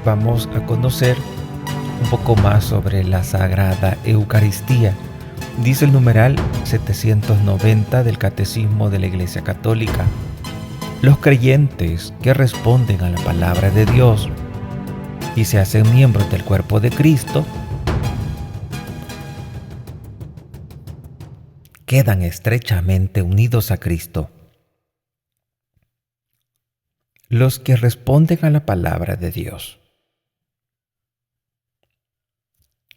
vamos a conocer un poco más sobre la Sagrada Eucaristía. Dice el numeral 790 del Catecismo de la Iglesia Católica: los creyentes que responden a la palabra de Dios y se hacen miembros del cuerpo de Cristo quedan estrechamente unidos a Cristo. Los que responden a la palabra de Dios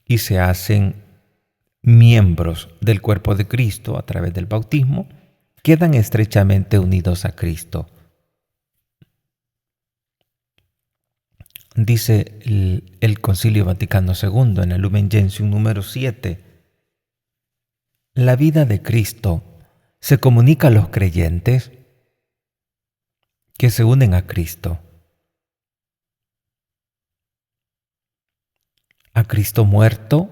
y se hacen miembros del cuerpo de Cristo a través del bautismo quedan estrechamente unidos a Cristo. Dice el Concilio Vaticano II en el Lumen Gentium número 7: la vida de Cristo se comunica a los creyentes que se unen a Cristo muerto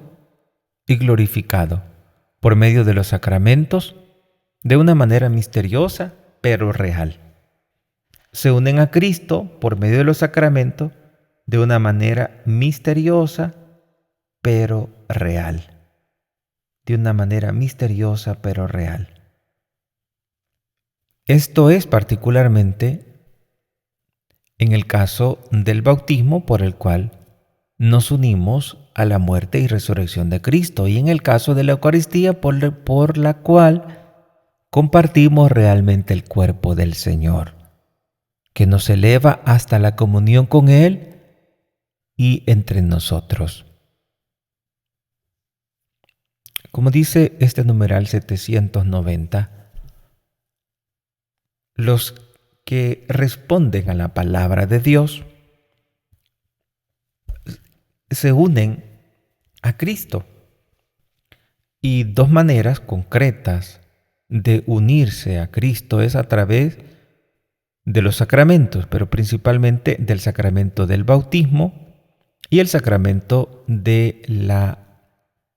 y glorificado por medio de los sacramentos de una manera misteriosa pero real. Se unen a Cristo por medio de los sacramentos de una manera misteriosa pero real. De una manera misteriosa pero real. Esto es particularmente en el caso del bautismo, por el cual nos unimos a la muerte y resurrección de Cristo, y en el caso de la Eucaristía, por la cual compartimos realmente el cuerpo del Señor, que nos eleva hasta la comunión con Él y entre nosotros. Como dice este numeral 790, los que responden a la palabra de Dios se unen a Cristo. Y dos maneras concretas de unirse a Cristo es a través de los sacramentos, pero principalmente del sacramento del bautismo y el sacramento de la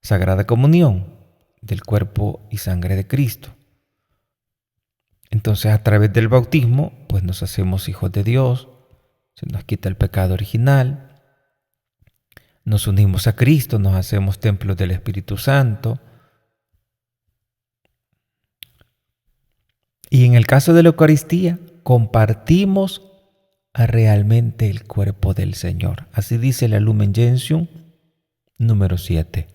Sagrada Comunión, del cuerpo y sangre de Cristo. Entonces, a través del bautismo, pues nos hacemos hijos de Dios, se nos quita el pecado original, nos unimos a Cristo, nos hacemos templos del Espíritu Santo. Y en el caso de la Eucaristía, compartimos realmente el cuerpo del Señor. Así dice la Lumen Gentium número 7,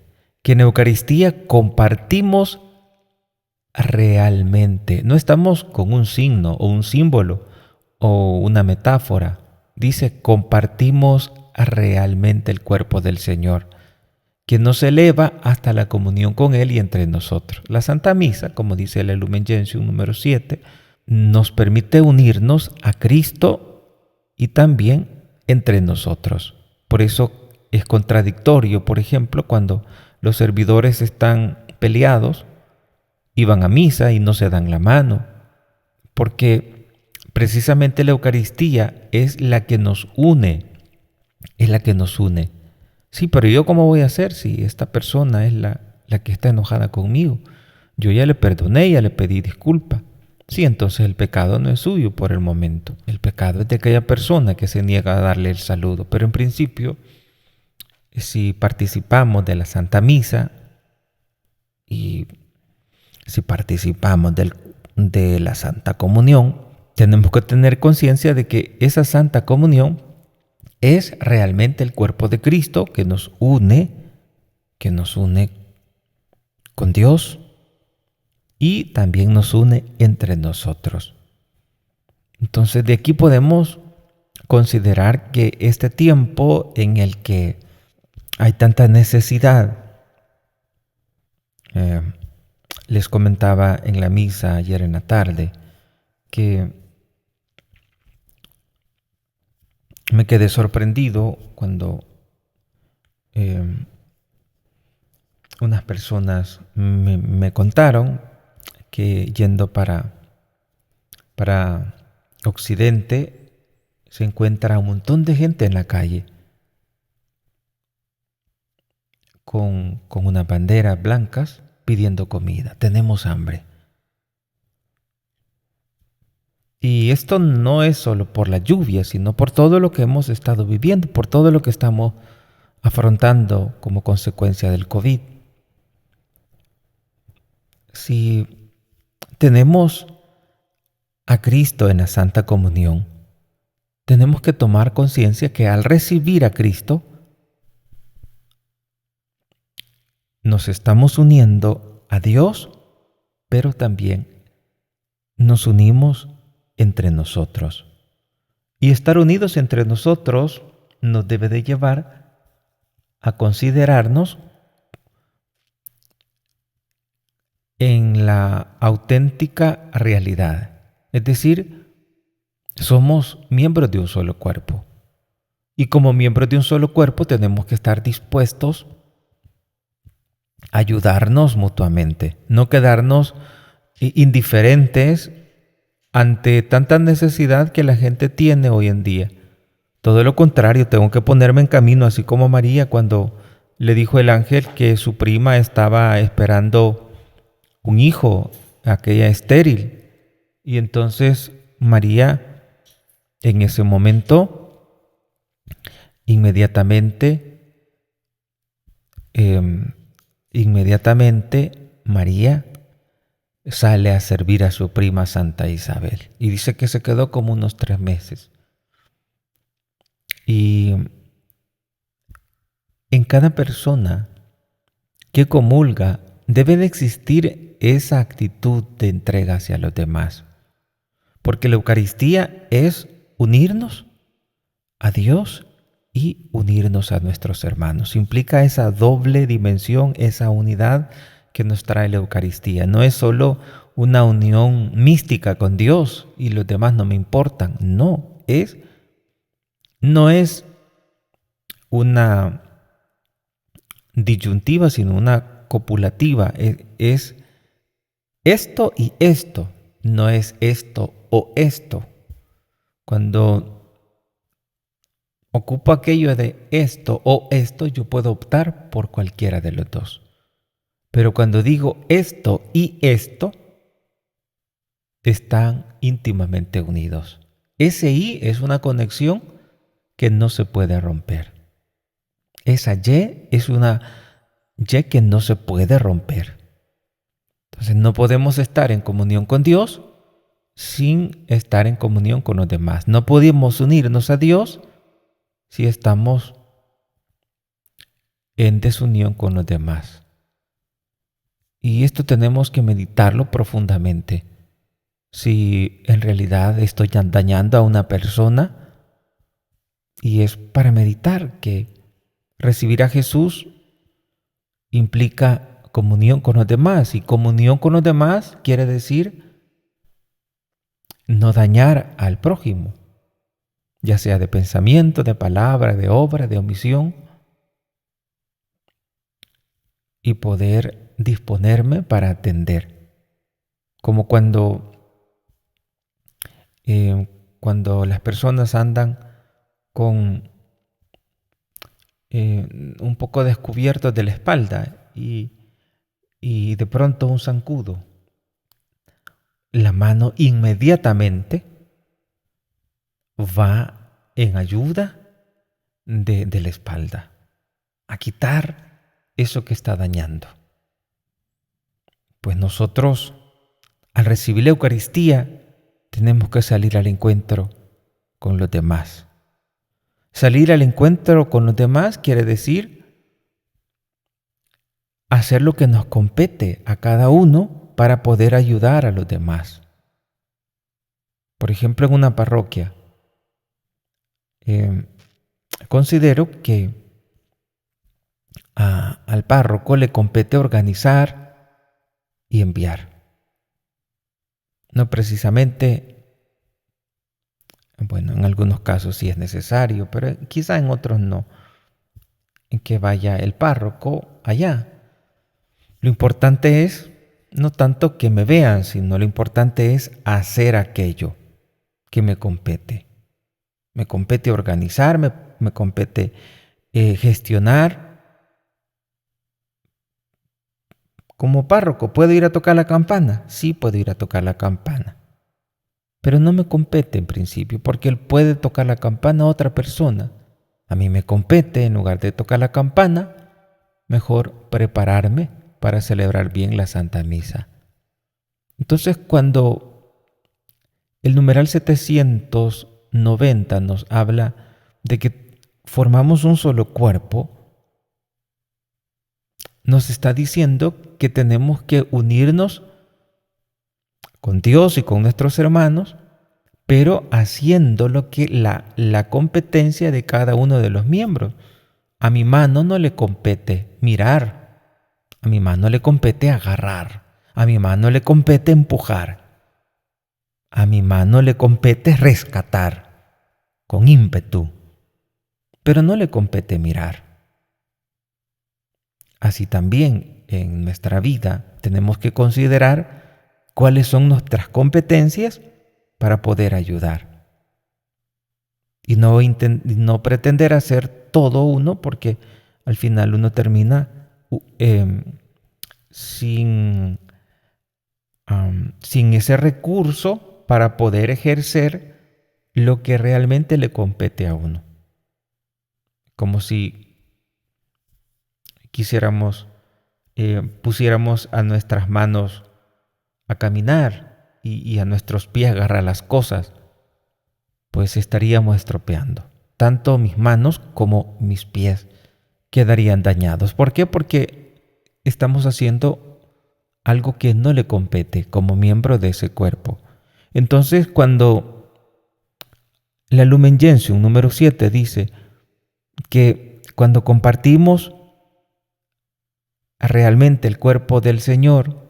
que en Eucaristía compartimos realmente. No estamos con un signo o un símbolo o una metáfora. Dice, compartimos realmente el cuerpo del Señor, que nos eleva hasta la comunión con Él y entre nosotros. La Santa Misa, como dice el Lumen Gentium número 7, nos permite unirnos a Cristo y también entre nosotros. Por eso es contradictorio, por ejemplo, cuando los servidores están peleados y van a misa y no se dan la mano, porque precisamente la Eucaristía es la que nos une, es la que nos une. Sí, pero ¿yo cómo voy a hacer si esta persona es la que está enojada conmigo? Yo ya le perdoné, ya le pedí disculpa. Sí, entonces el pecado no es suyo por el momento. El pecado es de aquella persona que se niega a darle el saludo. Pero en principio, si participamos de la Santa Misa y si participamos de la Santa Comunión, tenemos que tener conciencia de que esa Santa Comunión es realmente el cuerpo de Cristo que nos une con Dios y también nos une entre nosotros. Entonces, de aquí podemos considerar que este tiempo en el que hay tanta necesidad, les comentaba en la misa ayer en la tarde que me quedé sorprendido cuando unas personas me contaron que yendo para Occidente se encuentra un montón de gente en la calle con unas banderas blancas pidiendo comida. Tenemos hambre. Y esto no es solo por la lluvia, sino por todo lo que hemos estado viviendo, por todo lo que estamos afrontando como consecuencia del COVID. Si tenemos a Cristo en la Santa Comunión, tenemos que tomar conciencia que al recibir a Cristo, nos estamos uniendo a Dios, pero también nos unimos entre nosotros. Y estar unidos entre nosotros nos debe de llevar a considerarnos en la auténtica realidad. Es decir, somos miembros de un solo cuerpo. Y como miembros de un solo cuerpo tenemos que estar dispuestos a ayudarnos mutuamente, no quedarnos indiferentes ante tanta necesidad que la gente tiene hoy en día. Todo lo contrario, tengo que ponerme en camino, así como María cuando le dijo el ángel que su prima estaba esperando un hijo, aquella estéril. Y entonces María, en ese momento, inmediatamente María sale a servir a su prima Santa Isabel. Y dice que se quedó como unos 3 meses. Y en cada persona que comulga debe de existir esa actitud de entrega hacia los demás. Porque la Eucaristía es unirnos a Dios y unirnos a nuestros hermanos. Implica esa doble dimensión, esa unidad que nos trae la Eucaristía. No es solo una unión mística con Dios y los demás no me importan. No es una disyuntiva, sino una copulativa. Es esto y esto, no es esto o esto. Cuando ocupo aquello de esto o esto, yo puedo optar por cualquiera de los dos. Pero cuando digo esto y esto, están íntimamente unidos. Ese y es una conexión que no se puede romper. Esa y es una y que no se puede romper. Entonces no podemos estar en comunión con Dios sin estar en comunión con los demás. No podemos unirnos a Dios si estamos en desunión con los demás. Y esto tenemos que meditarlo profundamente. Si en realidad estoy dañando a una persona, y es para meditar que recibir a Jesús implica comunión con los demás, y comunión con los demás quiere decir no dañar al prójimo, ya sea de pensamiento, de palabra, de obra, de omisión, y poder disponerme para atender. Como cuando las personas andan con un poco descubiertos de la espalda y de pronto un zancudo, la mano inmediatamente va en ayuda de la espalda a quitar eso que está dañando. Pues nosotros, al recibir la Eucaristía, tenemos que salir al encuentro con los demás. Salir al encuentro con los demás quiere decir hacer lo que nos compete a cada uno para poder ayudar a los demás. Por ejemplo, en una parroquia, considero que al párroco le compete organizar y enviar. No precisamente, bueno, en algunos casos sí es necesario, pero quizá en otros no, en que vaya el párroco allá. Lo importante es no tanto que me vean, sino lo importante es hacer aquello que me compete. Me compete organizar, me compete gestionar. Como párroco, ¿puedo ir a tocar la campana? Sí, puedo ir a tocar la campana. pero no me compete en principio, porque él puede tocar la campana a otra persona. A mí me compete, en lugar de tocar la campana, mejor prepararme para celebrar bien la Santa Misa. Entonces, cuando el numeral 790 nos habla de que formamos un solo cuerpo, nos está diciendo que tenemos que unirnos con Dios y con nuestros hermanos, pero haciendo lo que la competencia de cada uno de los miembros. A mi mano no le compete mirar, a mi mano le compete agarrar, a mi mano le compete empujar, a mi mano le compete rescatar con ímpetu, pero no le compete mirar. Así también en nuestra vida tenemos que considerar cuáles son nuestras competencias para poder ayudar. Y no pretender hacer todo uno, porque al final uno termina sin ese recurso para poder ejercer lo que realmente le compete a uno. Como si pusiéramos a nuestras manos a caminar y a nuestros pies a agarrar las cosas, pues estaríamos estropeando. Tanto mis manos como mis pies quedarían dañados. ¿Por qué? Porque estamos haciendo algo que no le compete como miembro de ese cuerpo. Entonces, cuando la Lumen Gentium número 7 dice que cuando compartimos realmente el cuerpo del Señor,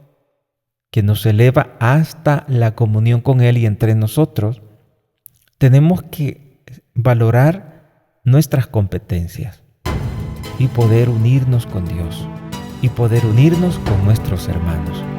que nos eleva hasta la comunión con Él y entre nosotros, tenemos que valorar nuestras competencias y poder unirnos con Dios y poder unirnos con nuestros hermanos.